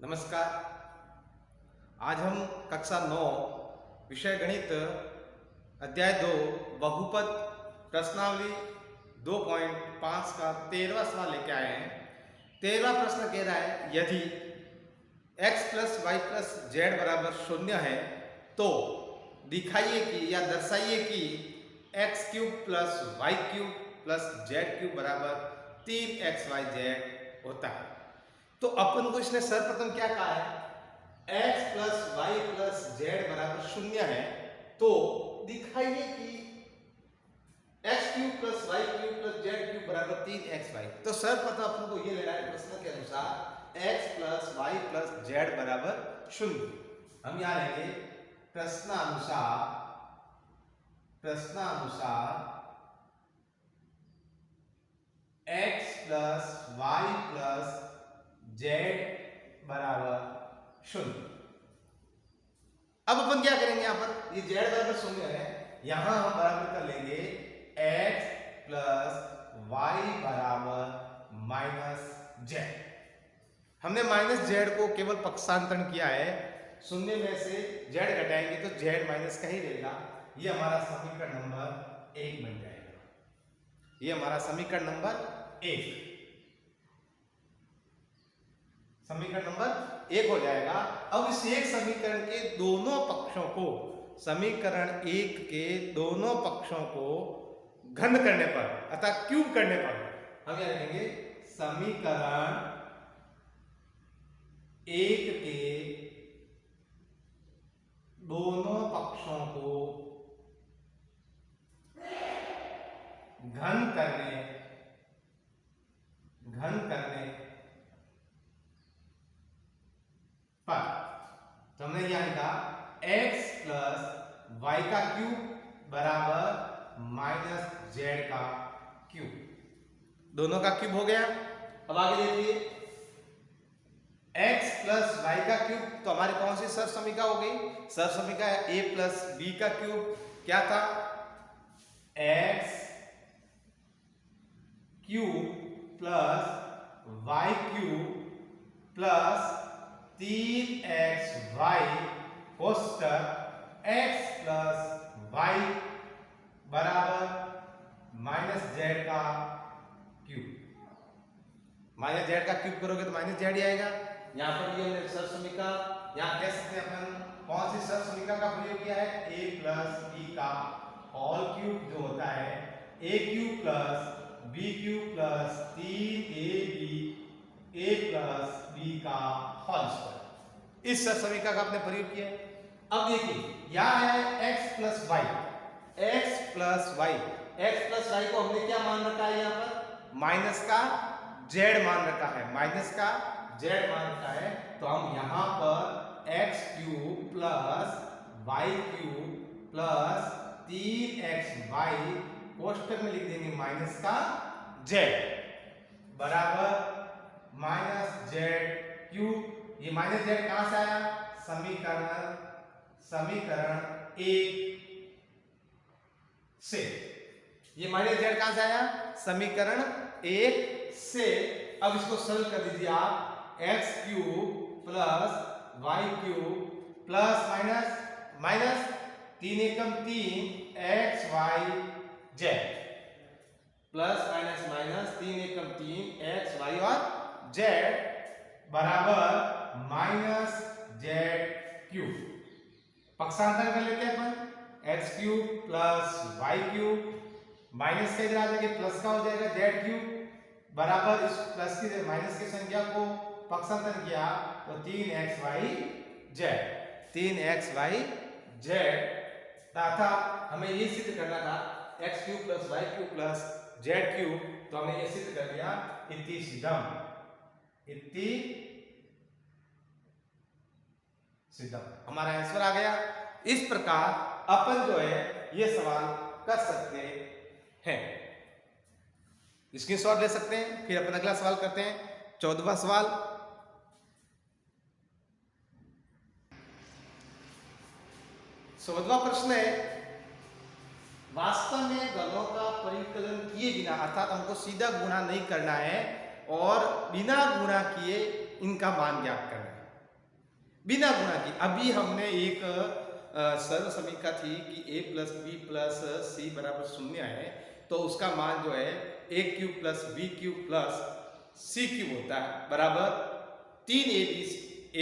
नमस्कार। आज हम कक्षा 9 विषय गणित अध्याय 2 बहुपद प्रश्नावली 2.5 का 13वां सवाल लेके आए हैं। 13वां प्रश्न कह रहा है यदि x plus Y plus Z बराबर 0 है तो दिखाइए कि या दर्शाइए कि X cube plus Y cube plus Z cube बराबर 3xyz होता है। तो अपन को इसने सर्वप्रथम क्या कहा है, x plus Y plus Z बराबर 0 है तो दिखाइए कि x cube plus Y cube plus Z cube बराबर 3xy। तो सर्वप्रथम अपन को ये लेना है प्रश्न के अनुसार x plus Y plus Z बराबर 0। हम यहाँ लेंगे प्रश्नानुसार x plus Y plus Z बराबर 0। अब अपन क्या करेंगे, यहां पर ये जेड बराबर 0 है, यहां हम बराबर कर लेंगे x प्लस वाई बराबर माइनस जेड। हमने माइनस जेड को केवल पक्षांतरण किया है, शून्य में से जेड घटाएंगे तो जेड माइनस का ही रहेगा। ये हमारा समीकरण नंबर 1 बन जाएगा। ये हमारा समीकरण नंबर 1 हो जाएगा। अब इस एक समीकरण के दोनों पक्षों को, समीकरण 1 के दोनों पक्षों को घन करने पर अर्थात क्यूब करने पर हम क्या लिखेंगे, समीकरण 1 के दोनों पक्षों को घन करने पर, तो हमने यहां लिखा x प्लस वाई का क्यूब बराबर माइनस जेड का क्यूब। दोनों का क्यूब हो गया। अब आगे देखिए x प्लस वाई का क्यूब, तो हमारी कौन सी सरसमीका हो गई, सरसमीका a प्लस बी का क्यूब क्या था, x cube plus Y cube plus 3xy कोष्टक x प्लस वाई बराबर माइनस जेड का क्यूब। माइनस जेड का क्यूब करोगे तो माइनस जेड ही आएगा। यहाँ पर ये हमने सरसमीका, यहाँ कह सकते हैं अपन कौन सी सरसमीका का प्रयोग किया है, a प्लस बी का होल क्यूब जो होता है a cube plus B cube plus 3ab a plus B का होल स्क्वायर। इस सरसमीका का आपने प्रयोग किया है। अब देखिए यहां है x plus Y, x plus Y को हमने क्या मान रखा है, यहाँ पर माइनस का z मान रखा है, तो हम यहां पर x cube plus Y cube plus 3xy कोष्टक में लिख देंगे माइनस का z बराबर माइनस जेड क्यूब। ये माइनस जेड कहां से आया, समीकरण 1 से। ये माइनस जेड कहां से आया, समीकरण 1 से। अब इसको सरल कर दीजिए आप, x cube plus Y cube plus minus 3 एकम 3 x y z plus minus 3 एकम 3 एक्स वाई और जेड बराबर माइनस जेड क्यूब। पक्षांतर कर लेते हैं अपन, x cube plus Y cube minus का इधर आ जाएगा, प्लस का हो जाएगा जेड क्यूब बराबर इस प्लस की माइनस की संख्या को पक्षांतर किया तो 3xy जेड तथा हमें ये सिद्ध करना था X cube plus Y cube plus Z cube, तो हमने ये सिद्ध कर दिया इति सिद्धम। हमारा आंसर आ गया। इस प्रकार अपन जो है ये सवाल कर सकते हैं, स्क्रीनशॉट ले सकते हैं। फिर अपन अगला सवाल करते हैं, 14वां सवाल। चौदहवां प्रश्न है, वास्तव में घनों का परिकलन किए बिना, अर्थात हमको सीधा गुणा नहीं करना है और बिना गुणा किए इनका मान ज्ञात करना है। बिना गुणा की। अभी हमने एक सर्व समीकरण थी कि a plus B plus C बराबर 0 है, तो उसका मान जो है a cube plus B cube plus C cube होता है बराबर 3 ए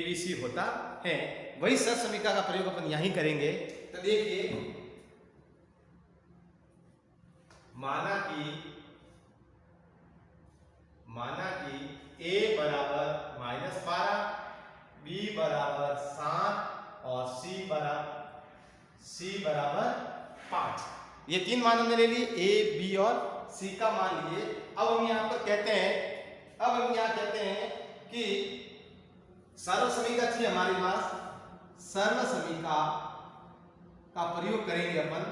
बी सी होता है। वही सर्व समीकरण का प्रयोग अपन यहीं करेंगे। तो देखिए, माना कि a बराबर -12, b बराबर 7 और c बराबर 5। ये तीन मान हमने ले लिए, a b और c का मान लिए। अब हम यहाँ पर कहते हैं कि सर्व समीकरण थी हमारे पास, सर्व समीकरण का प्रयोग करेंगे अपन।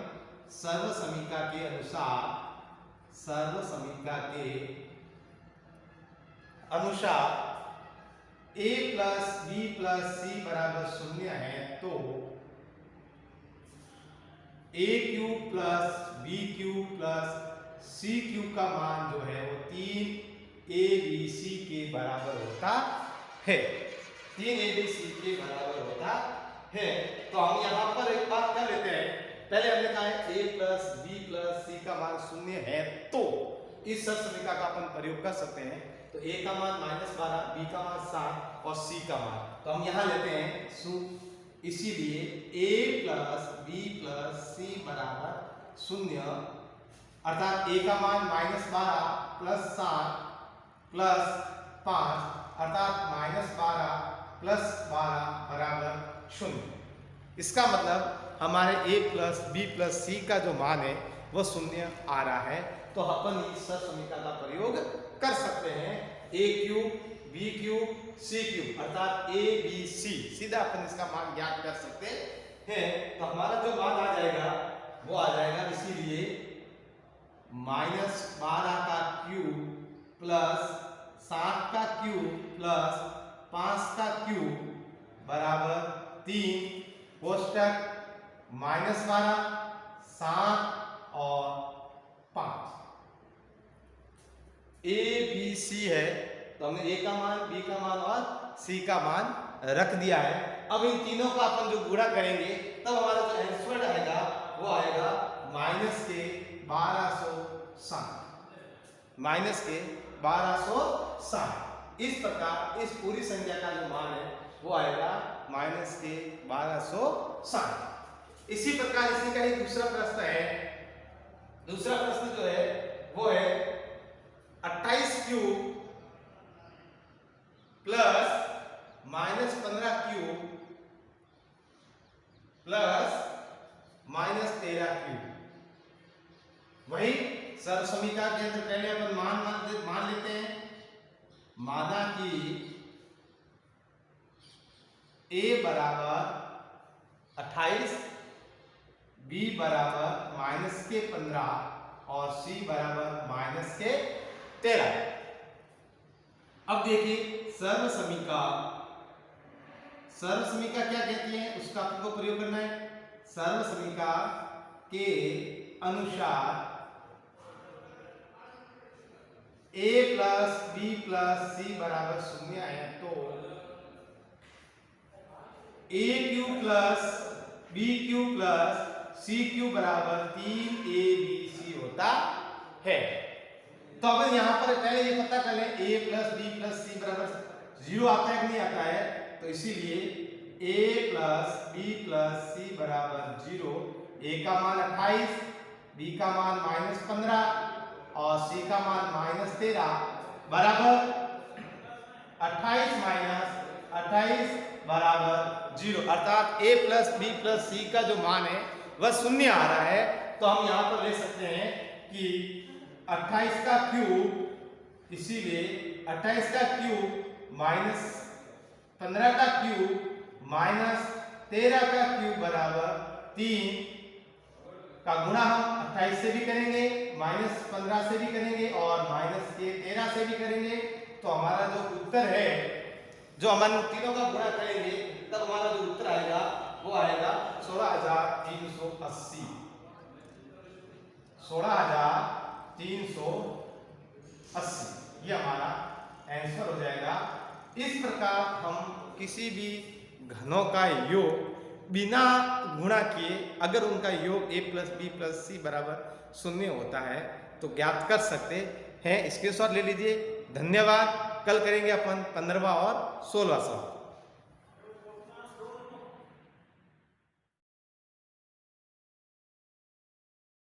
सर्व समीकरण के अनुसार a plus B plus C बराबर 0 है, तो a cube plus B cube plus C cube का मान जो है वो 3 abc के बराबर होता है। 3 abc के बराबर होता है। तो हम यहाँ पर एक बात कर लेते हैं। पहले हमने कहा है a प्लस बी प्लस सी का मान 0 है, तो इस सर्व समीकरण का अपन प्रयोग कर सकते हैं। तो a का मान -12, b का मान 7 और c का मान, तो हम यहाँ लेते हैं इसीलिए a plus B plus C बराबर 0, अर्थात a का मान -12 प्लस 7 प्लस 5 अर्थात -12 प्लस 12 बराबर 0। इसका मतलब हमारे a प्लस बी प्लस सी का जो मान है वो 0 आ रहा है। तो अपन इस सर्व समीकरण का प्रयोग कर सकते हैं। a cube B cube C cube अर्थात ए बी सी, सीधा अपन इसका मान ज्ञात कर सकते हैं। तो हमारा जो मान आ जाएगा वो आ जाएगा, इसीलिए -12 का क्यूब प्लस 7 का क्यूब प्लस 5 का क्यूब बराबर 3 कोष्टक -12 7 और 5। ए बी सी है, तो हमने a का मान, b का मान और c का मान रख दिया है। अब इन तीनों का अपन जो गुणा करेंगे तब हमारा जो आंसर आएगा वो आएगा -1260। इस प्रकार इस पूरी संख्या का जो मान है वो आएगा -1260। इसी प्रकार इसी का एक दूसरा प्रश्न है। दूसरा प्रश्न जो है वो है 28 cube plus -15 cube plus -13 cube. वही सर्व समीकरण के अंदर पहले अपन मान लेते हैं। माना कि a बराबर 28, b बराबर -15 और c बराबर -13। अब देखिए सर्व समीकरण क्या कहती है, उसका आपको प्रयोग करना है। सर्व समीकरण के अनुसार a plus B plus C बराबर 0 है, तो a cube plus B cube plus C cube बराबर 3abc होता है। तो अब यहाँ पर पहले ये पता कर लें a plus B plus C बराबर 0 आता है कि नहीं आता है। तो इसीलिए a plus B plus C बराबर 0, a का मान 28, b का मान -15 और c का मान -13 बराबर 28 - 28 बराबर 0, अर्थात a प्लस बी प्लस सी का जो मान है वह 0 आ रहा है। तो हम यहाँ पर ले सकते हैं कि 28 का क्यूब, इसीलिए 28 का क्यूब -15 का क्यूब -13 का क्यूब बराबर 3 का गुणा हम 28 से भी करेंगे, -15 से भी करेंगे और -13 से भी करेंगे। तो हमारा जो उत्तर है, जो हम तीनों का गुणा करेंगे तब हमारा जो उत्तर आएगा वो आएगा 16,380। 16,380 ये हमारा आंसर हो जाएगा। इस प्रकार हम किसी भी घनों का योग बिना गुणा किए अगर उनका योग a plus B plus C बराबर 0 होता है तो ज्ञात कर सकते हैं। स्क्रीनशॉट ले लीजिए। धन्यवाद। कल करेंगे अपन 15वां और 16वां सवाल।